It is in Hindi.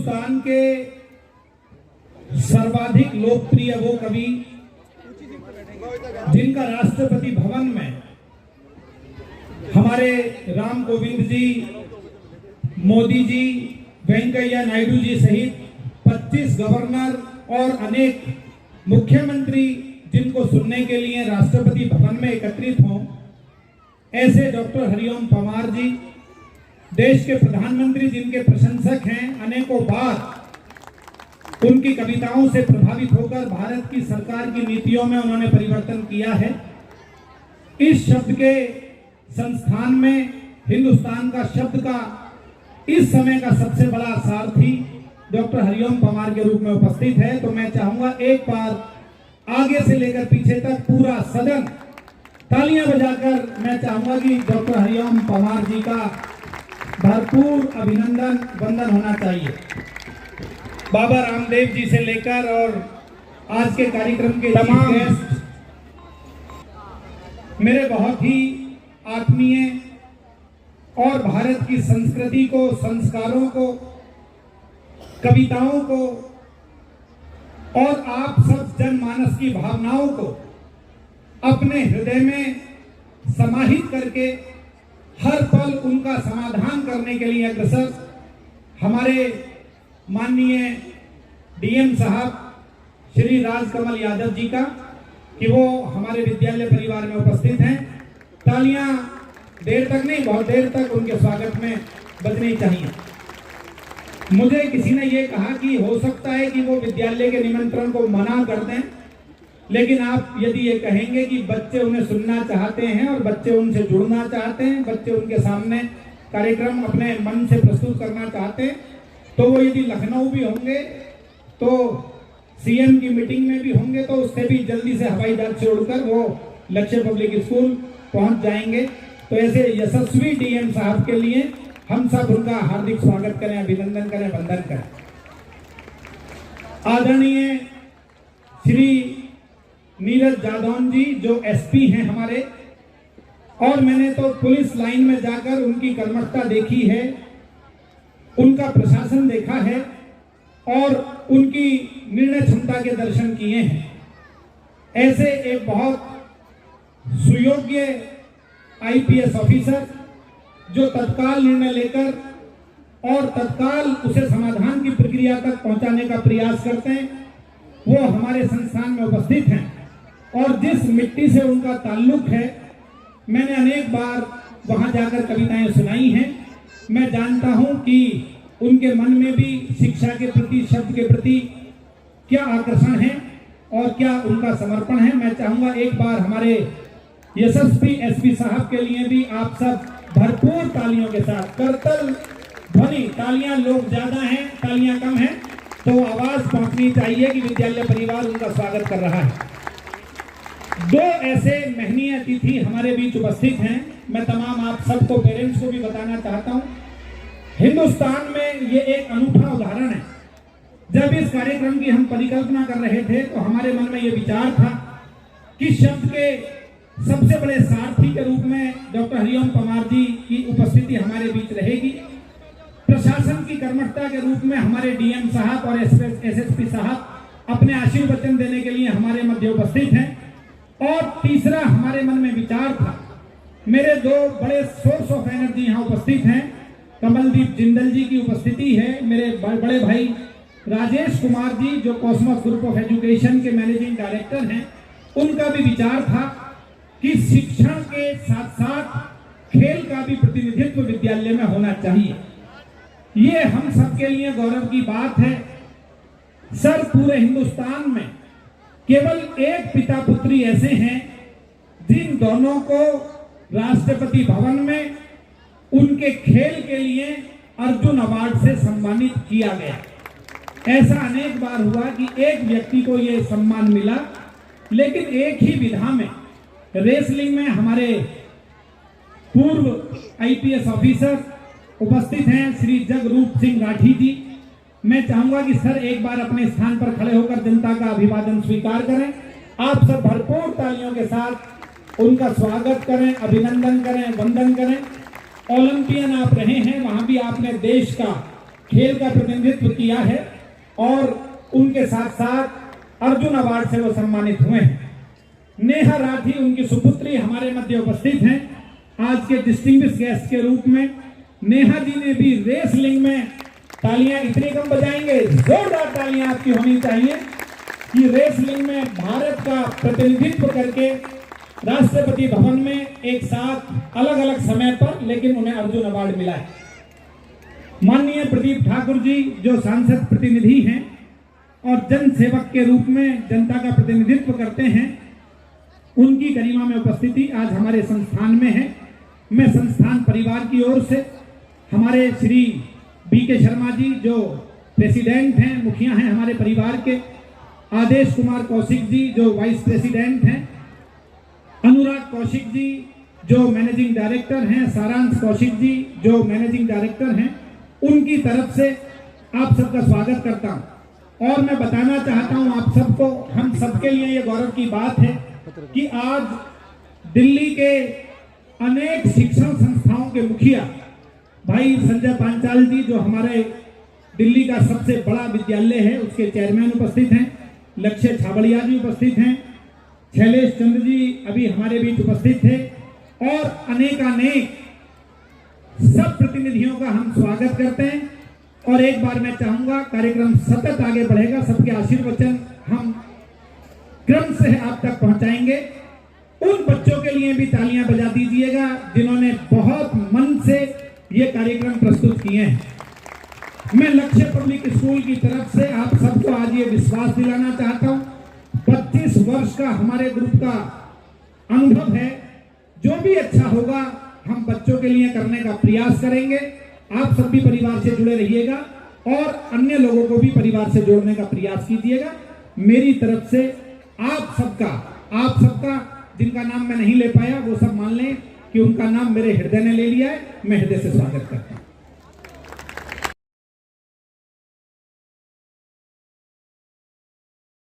हिंदुस्तान के सर्वाधिक लोकप्रिय वो कवि जिनका राष्ट्रपति भवन में हमारे राम कोविंद जी, मोदी जी, वेंकैया नायडू जी सहित 25 गवर्नर और अनेक मुख्यमंत्री जिनको सुनने के लिए राष्ट्रपति भवन में एकत्रित हों, ऐसे डॉक्टर हरिओम पंवार जी, देश के प्रधानमंत्री जिनके प्रशंसक हैं, अनेकों बार उनकी कविताओं से प्रभावित होकर भारत की सरकार की नीतियों में उन्होंने परिवर्तन किया है। इस शब्द के संस्थान में हिंदुस्तान का शब्द का इस समय का सबसे बड़ा सारथी डॉक्टर हरिओम पंवार के रूप में उपस्थित है। तो मैं चाहूंगा एक बार आगे से लेकर पीछे तक पूरा सदन तालियां बजाकर मैं चाहूंगा कि डॉक्टर हरिओम पंवार जी का भरपूर अभिनंदन वंदन होना चाहिए। बाबा रामदेव जी से लेकर और आज के कार्यक्रम के तमाम गेस्ट मेरे बहुत ही आत्मीय और भारत की संस्कृति को, संस्कारों को, कविताओं को और आप सब जनमानस की भावनाओं को अपने हृदय में समाहित करके हर पल उनका समाधान करने के लिए अग्रसर हमारे माननीय डीएम साहब श्री राजकमल यादव जी का कि वो हमारे विद्यालय परिवार में उपस्थित हैं। तालियां देर तक नहीं, बहुत देर तक उनके स्वागत में बजनी चाहिए। मुझे किसी ने ये कहा कि हो सकता है कि वो विद्यालय के निमंत्रण को मना कर दें, लेकिन आप यदि ये कहेंगे कि बच्चे उन्हें सुनना चाहते हैं और बच्चे उनसे जुड़ना चाहते हैं, बच्चे उनके सामने कार्यक्रम अपने मन से प्रस्तुत करना चाहते हैं, तो वो यदि लखनऊ भी होंगे तो सीएम की मीटिंग में भी होंगे तो उससे भी जल्दी से हवाई जहाज से उड़कर वो लक्ष्य पब्लिक स्कूल पहुंच जाएंगे। तो ऐसे यशस्वी डीएम साहब के लिए हम सब उनका हार्दिक स्वागत करें, अभिनंदन करें, वंदन करें। आदरणीय श्री नीरज जादौन जी जो एसपी हैं हमारे, और मैंने तो पुलिस लाइन में जाकर उनकी कर्मठता देखी है, उनका प्रशासन देखा है और उनकी निर्णय क्षमता के दर्शन किए हैं। ऐसे एक बहुत सुयोग्य आईपीएस ऑफिसर जो तत्काल निर्णय लेकर और तत्काल उसे समाधान की प्रक्रिया तक पहुंचाने का प्रयास करते हैं, वो हमारे संस्थान में उपस्थित हैं। और जिस मिट्टी से उनका ताल्लुक है, मैंने अनेक बार वहां जाकर कविताएं सुनाई हैं। मैं जानता हूं कि उनके मन में भी शिक्षा के प्रति, शब्द के प्रति क्या आकर्षण है और क्या उनका समर्पण है। मैं चाहूंगा एक बार हमारे यशस्वी एसपी साहब के लिए भी आप सब भरपूर तालियों के साथ, करतल ध्वनि, तालियां लोग ज्यादा हैं, तालियां कम हैं, तो आवाज पहुंचनी चाहिए कि विद्यालय परिवार उनका स्वागत कर रहा है। दो ऐसे महनीय अतिथि हमारे बीच उपस्थित हैं। मैं तमाम आप सबको, पेरेंट्स को भी बताना चाहता हूं, हिंदुस्तान में ये एक अनूठा उदाहरण है। जब इस कार्यक्रम की हम परिकल्पना कर रहे थे तो हमारे मन में ये विचार था कि शब्द के सबसे बड़े सारथी के रूप में डॉक्टर हरिओम पंवार जी की उपस्थिति हमारे बीच रहेगी। प्रशासन की कर्मठता के रूप में हमारे डीएम साहब और एसएसपी साहब अपने आशीर्वचन देने के लिए हमारे मध्य उपस्थित हैं। और तीसरा हमारे मन में विचार था, मेरे दो बड़े सोर्स ऑफ एनर्जी यहाँ उपस्थित हैं। कमलदीप जिंदल जी की उपस्थिति है, मेरे बड़े भाई राजेश कुमार जी जो कॉस्मोस ग्रुप ऑफ एजुकेशन के मैनेजिंग डायरेक्टर हैं। उनका भी विचार था कि शिक्षण के साथ साथ खेल का भी प्रतिनिधित्व विद्यालय में होना चाहिए। ये हम सबके लिए गौरव की बात है। सर, पूरे हिंदुस्तान में केवल एक पिता पुत्री ऐसे हैं जिन दोनों को राष्ट्रपति भवन में उनके खेल के लिए अर्जुन अवार्ड से सम्मानित किया गया। ऐसा अनेक बार हुआ कि एक व्यक्ति को यह सम्मान मिला, लेकिन एक ही विधा में रेसलिंग में हमारे पूर्व आईपीएस ऑफिसर उपस्थित हैं श्री जगरूप सिंह राठी जी। मैं चाहूंगा कि सर एक बार अपने स्थान पर खड़े होकर जनता का अभिवादन स्वीकार करें। आप सब भरपूर तालियों के साथ उनका स्वागत करें, अभिनंदन करें, वंदन करें। ओलंपियन आप रहे हैं, वहां भी आपने देश का खेल का प्रतिनिधित्व किया है और उनके साथ साथ अर्जुन अवार्ड से वो सम्मानित हुए हैं। नेहा राठी उनकी सुपुत्री हमारे मध्य उपस्थित हैं आज के डिस्टिंग्विश गेस्ट के रूप में। नेहा जी ने भी रेसलिंग में तालियां इतनी कम बजाएंगे, जोरदार तालियां आपकी होनी चाहिए कि रेसलिंग में भारत का प्रतिनिधित्व करके राष्ट्रपति भवन में एक साथ अलग अलग समय पर, लेकिन उन्हें अर्जुन अवार्ड मिला है। माननीय प्रदीप ठाकुर जी जो सांसद प्रतिनिधि हैं और जन सेवक के रूप में जनता का प्रतिनिधित्व करते हैं, उनकी गरिमा में उपस्थिति आज हमारे संस्थान में है। मैं संस्थान परिवार की ओर से हमारे श्री बीके शर्मा जी जो प्रेसिडेंट हैं, मुखिया हैं हमारे परिवार के, आदेश कुमार कौशिक जी जो वाइस प्रेसिडेंट हैं, अनुराग कौशिक जी जो मैनेजिंग डायरेक्टर हैं, सारांश कौशिक जी जो मैनेजिंग डायरेक्टर हैं, उनकी तरफ से आप सबका स्वागत करता हूं। और मैं बताना चाहता हूं आप सबको, हम सबके लिए ये गौरव की बात है कि आज दिल्ली के अनेक शिक्षण संस्थाओं के मुखिया भाई संजय पांचाल जी जो हमारे दिल्ली का सबसे बड़ा विद्यालय है उसके चेयरमैन उपस्थित हैं, लक्ष्य छाबड़िया जी उपस्थित हैं, शैलेश चंद्र जी अभी हमारे बीच उपस्थित थे और अनेकानेक सब प्रतिनिधियों का हम स्वागत करते हैं। और एक बार मैं चाहूंगा कार्यक्रम सतत आगे बढ़ेगा, सबके आशीर्वचन हम क्रम से आप तक पहुंचाएंगे। उन बच्चों के लिए भी तालियां बजा दीजिएगा जिन्होंने बहुत मन से ये कार्यक्रम प्रस्तुत किए हैं। मैं लक्ष्य पब्लिक स्कूल की तरफ से आप सबको आज ये विश्वास दिलाना चाहता हूं, 25 वर्ष का हमारे ग्रुप का अनुभव है, जो भी अच्छा होगा हम बच्चों के लिए करने का प्रयास करेंगे। आप सब भी परिवार से जुड़े रहिएगा और अन्य लोगों को भी परिवार से जोड़ने का प्रयास कीजिएगा। मेरी तरफ से आप सबका जिनका नाम मैं नहीं ले पाया वो सब मान लें कि उनका नाम मेरे हृदय ने ले लिया है। मैं हृदय से स्वागत करता हूं।